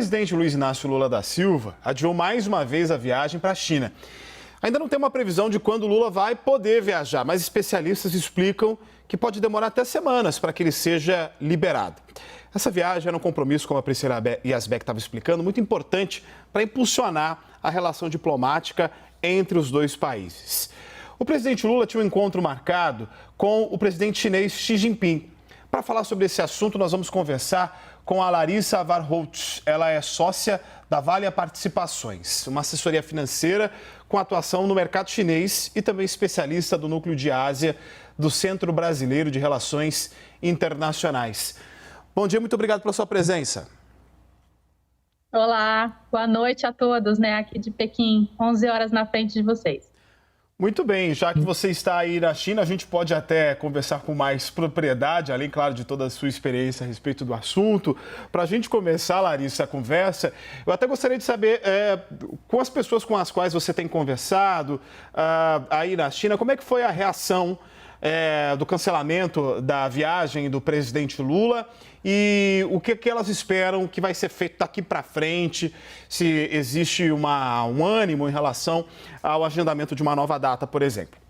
presidente Luiz Inácio Lula da Silva adiou mais uma vez a viagem para a China. Ainda não tem uma previsão de quando Lula vai poder viajar, mas especialistas explicam que pode demorar até semanas para que ele seja liberado. Essa viagem era um compromisso, como a Priscila Yazbek estava explicando, muito importante para impulsionar a relação diplomática entre os dois países. O presidente Lula tinha um encontro marcado com o presidente chinês Xi Jinping. Para falar sobre esse assunto, nós vamos conversar com a Larissa Varholtz. Ela é sócia da Valia Participações, uma assessoria financeira com atuação no mercado chinês e também especialista do Núcleo de Ásia do Centro Brasileiro de Relações Internacionais. Bom dia, muito obrigado pela sua presença. Olá, boa noite a todos, aqui de Pequim, 11 horas na frente de vocês. Muito bem, já que você está aí na China, a gente pode até conversar com mais propriedade, além, claro, de toda a sua experiência a respeito do assunto. Para a gente começar, Larissa, a conversa, eu até gostaria de saber, com as pessoas com as quais você tem conversado aí na China, como é que foi a reação do cancelamento da viagem do presidente Lula e o que elas esperam que vai ser feito daqui para frente, se existe um ânimo em relação ao agendamento de uma nova data, por exemplo.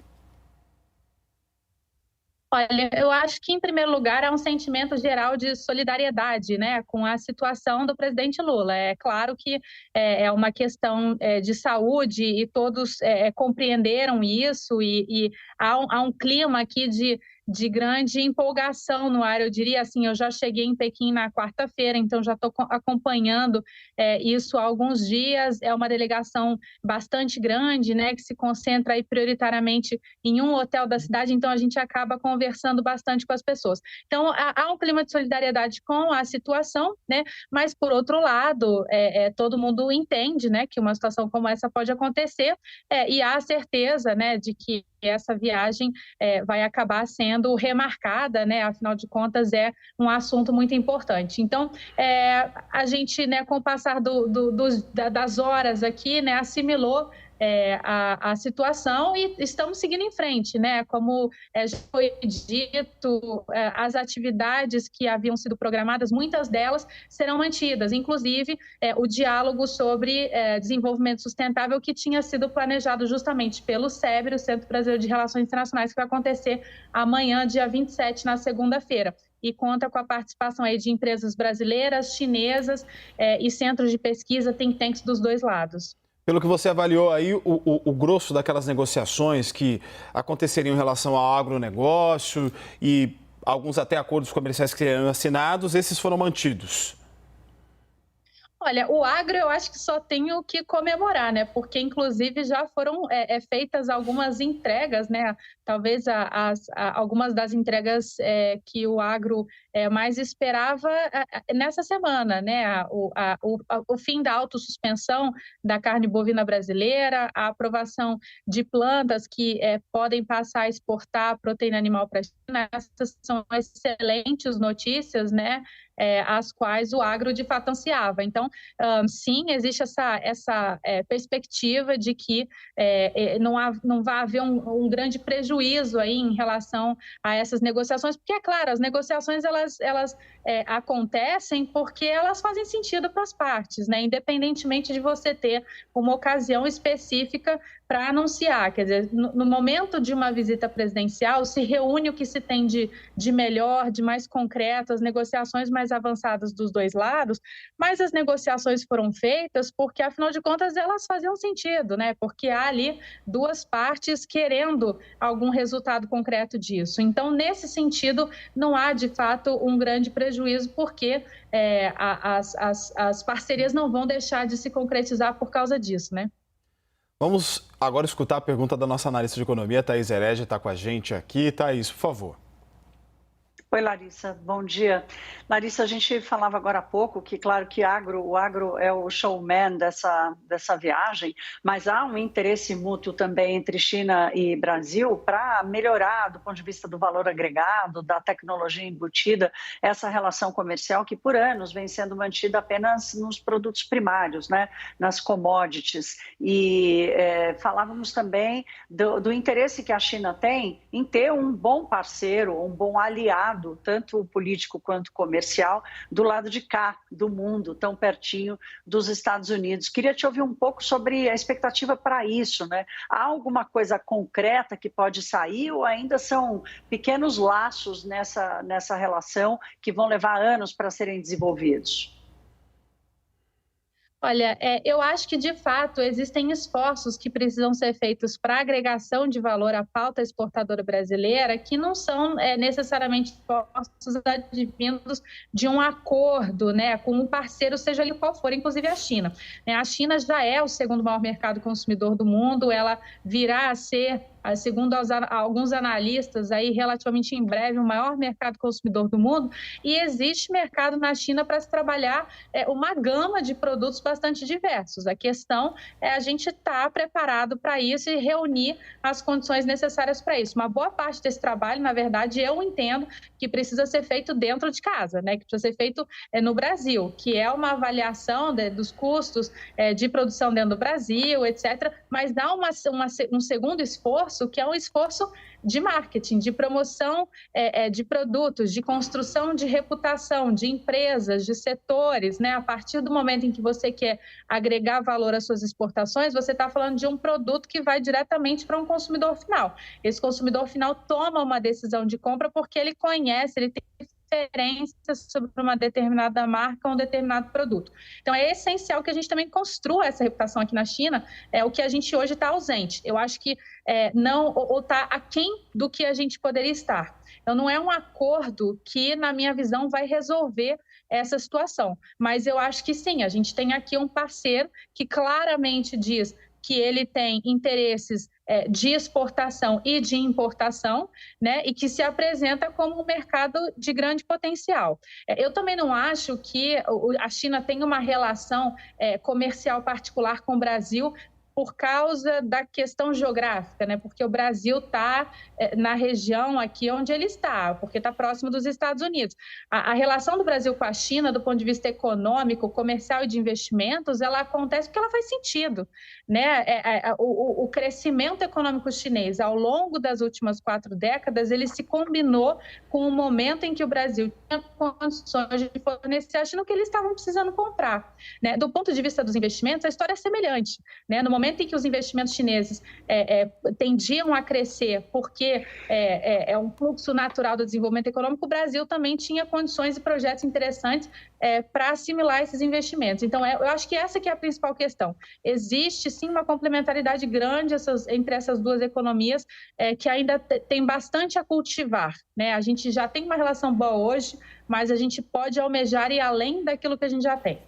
Olha, eu acho que, em primeiro lugar, é um sentimento geral de solidariedade, com a situação do presidente Lula. É claro que é uma questão de saúde e todos compreenderam isso e há um clima aqui de grande empolgação no ar. Eu diria assim, eu já cheguei em Pequim na quarta-feira, então já estou acompanhando isso há alguns dias. É uma delegação bastante grande, que se concentra aí prioritariamente em um hotel da cidade, então a gente acaba conversando bastante com as pessoas. Então, há um clima de solidariedade com a situação, mas, por outro lado, todo mundo entende, que uma situação como essa pode acontecer e há a certeza, de que essa viagem vai acabar sendo remarcada, afinal de contas é um assunto muito importante. Então, a gente, com o passar das horas aqui, assimilou a situação e estamos seguindo em frente, como já foi dito, as atividades que haviam sido programadas, muitas delas serão mantidas, inclusive o diálogo sobre desenvolvimento sustentável que tinha sido planejado justamente pelo CBRI, o Centro Brasileiro de Relações Internacionais, que vai acontecer amanhã, dia 27, na segunda-feira. E conta com a participação aí de empresas brasileiras, chinesas e centros de pesquisa, think tanks dos dois lados. Pelo que você avaliou aí, o grosso daquelas negociações que aconteceriam em relação ao agronegócio e alguns até acordos comerciais que seriam assinados, esses foram mantidos? Olha, o agro eu acho que só tem o que comemorar, porque inclusive já foram feitas algumas entregas, talvez algumas das entregas que o agro mais esperava nessa semana, o fim da autossuspensão da carne bovina brasileira, a aprovação de plantas que podem passar a exportar proteína animal para a China. Essas são excelentes notícias, às quais o agro de fato ansiava. Então, sim, existe essa perspectiva de que não vai haver um grande prejuízo aí em relação a essas negociações, porque, é claro, as negociações elas acontecem porque elas fazem sentido para as partes, independentemente de você ter uma ocasião específica para anunciar. Quer dizer, no momento de uma visita presidencial, se reúne o que se tem de melhor, de mais concreto, as negociações mais avançadas dos dois lados, mas as negociações foram feitas porque, afinal de contas, elas faziam sentido, porque há ali duas partes querendo algum resultado concreto disso. Então, nesse sentido, não há, de fato, um grande prejuízo, porque as parcerias não vão deixar de se concretizar por causa disso, Vamos agora escutar a pergunta da nossa analista de economia, Thaís Herege, está com a gente aqui. Thaís, por favor. Oi, Larissa, bom dia. Larissa, a gente falava agora há pouco que, claro, que o agro é o showman dessa viagem, mas há um interesse mútuo também entre China e Brasil para melhorar, do ponto de vista do valor agregado, da tecnologia embutida, essa relação comercial que, por anos, vem sendo mantida apenas nos produtos primários, nas commodities. E falávamos também do interesse que a China tem em ter um bom parceiro, um bom aliado lado, tanto político quanto comercial, do lado de cá, do mundo, tão pertinho dos Estados Unidos. Queria te ouvir um pouco sobre a expectativa para isso, né? Há alguma coisa concreta que pode sair ou ainda são pequenos laços nessa relação que vão levar anos para serem desenvolvidos? Olha, eu acho que, de fato, existem esforços que precisam ser feitos para agregação de valor à pauta exportadora brasileira, que não são necessariamente esforços advindos de um acordo, né, com um parceiro, seja ele qual for, inclusive a China. A China já é o segundo maior mercado consumidor do mundo, ela virá a ser, segundo alguns analistas, aí relativamente em breve, o maior mercado consumidor do mundo, e existe mercado na China para se trabalhar uma gama de produtos bastante diversos. A questão é a gente estar preparado para isso e reunir as condições necessárias para isso. Uma boa parte desse trabalho, na verdade, eu entendo que precisa ser feito dentro de casa, né? Que precisa ser feito no Brasil, que é uma avaliação dos custos de produção dentro do Brasil, etc. Mas dá um segundo esforço, que é um esforço de marketing, de promoção de produtos, de construção de reputação, de empresas, de setores, né? A partir do momento em que você quer agregar valor às suas exportações, você está falando de um produto que vai diretamente para um consumidor final. Esse consumidor final toma uma decisão de compra porque ele conhece, ele tem referências sobre uma determinada marca ou um determinado produto. Então, é essencial que a gente também construa essa reputação aqui na China, o que a gente hoje está ausente. Eu acho que não, ou está aquém do que a gente poderia estar. Então, não é um acordo que, na minha visão, vai resolver essa situação. Mas eu acho que sim, a gente tem aqui um parceiro que claramente diz que ele tem interesses de exportação e de importação, né, e que se apresenta como um mercado de grande potencial. Eu também não acho que a China tenha uma relação comercial particular com o Brasil por causa da questão geográfica, né? Porque o Brasil está na região aqui onde ele está, porque está próximo dos Estados Unidos. A relação do Brasil com a China, do ponto de vista econômico, comercial e de investimentos, ela acontece porque ela faz sentido, né? O crescimento econômico chinês, ao longo das últimas 4 décadas, ele se combinou com o momento em que o Brasil tinha condições de fornecer à China o que eles estavam precisando comprar, né? Do ponto de vista dos investimentos, a história é semelhante, né? No momento em que os investimentos chineses tendiam a crescer porque é um fluxo natural do desenvolvimento econômico, o Brasil também tinha condições e projetos interessantes para assimilar esses investimentos. Então, eu acho que essa que é a principal questão. Existe, sim, uma complementaridade grande entre essas duas economias que ainda tem bastante a cultivar, né? A gente já tem uma relação boa hoje, mas a gente pode almejar ir além daquilo que a gente já tem.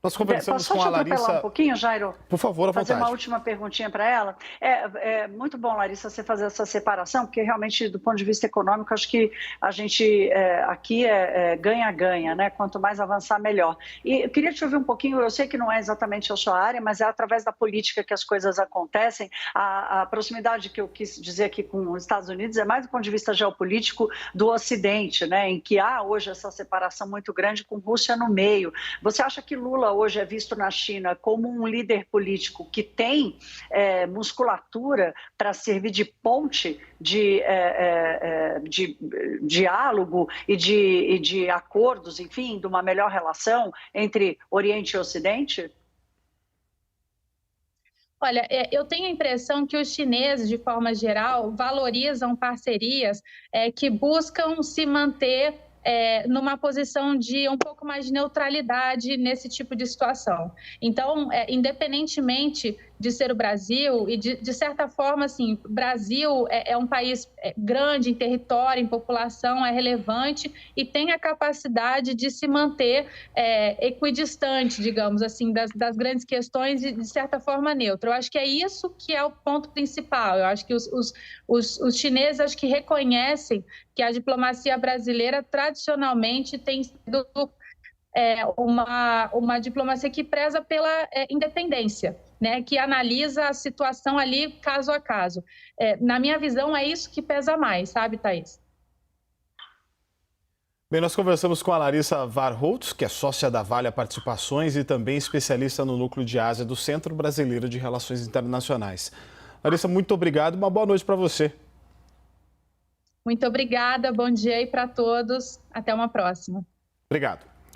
Nós conversamos com a Larissa... Posso um pouquinho, Jairo? Por favor, à vontade. Fazer uma última perguntinha para ela. É muito bom, Larissa, você fazer essa separação, porque realmente, do ponto de vista econômico, acho que a gente aqui ganha-ganha, né? Quanto mais avançar, melhor. E eu queria te ouvir um pouquinho, eu sei que não é exatamente a sua área, mas é através da política que as coisas acontecem. A proximidade que eu quis dizer aqui com os Estados Unidos é mais do ponto de vista geopolítico do Ocidente, né? Em que há hoje essa separação muito grande com Rússia no meio. Você acha que Lula hoje é visto na China como um líder político que tem musculatura para servir de ponte de diálogo e de acordos, enfim, de uma melhor relação entre Oriente e Ocidente? Olha, eu tenho a impressão que os chineses, de forma geral, valorizam parcerias que buscam se manter numa posição de um pouco mais de neutralidade nesse tipo de situação. Então, independentemente de ser o Brasil, e de certa forma, assim, o Brasil é um país grande em território, em população, é relevante e tem a capacidade de se manter equidistante, digamos assim, das grandes questões e, de certa forma, neutro. Eu acho que é isso que é o ponto principal. Eu acho que os chineses acho que reconhecem que a diplomacia brasileira tradicionalmente tem sido uma diplomacia que preza pela independência, né, que analisa a situação ali caso a caso. Na minha visão, é isso que pesa mais, sabe, Thaís? Bem, nós conversamos com a Larissa Warholtz, que é sócia da Vale Participações e também especialista no Núcleo de Ásia do Centro Brasileiro de Relações Internacionais. Larissa, muito obrigado e uma boa noite para você. Muito obrigada, bom dia aí para todos. Até uma próxima. Obrigado.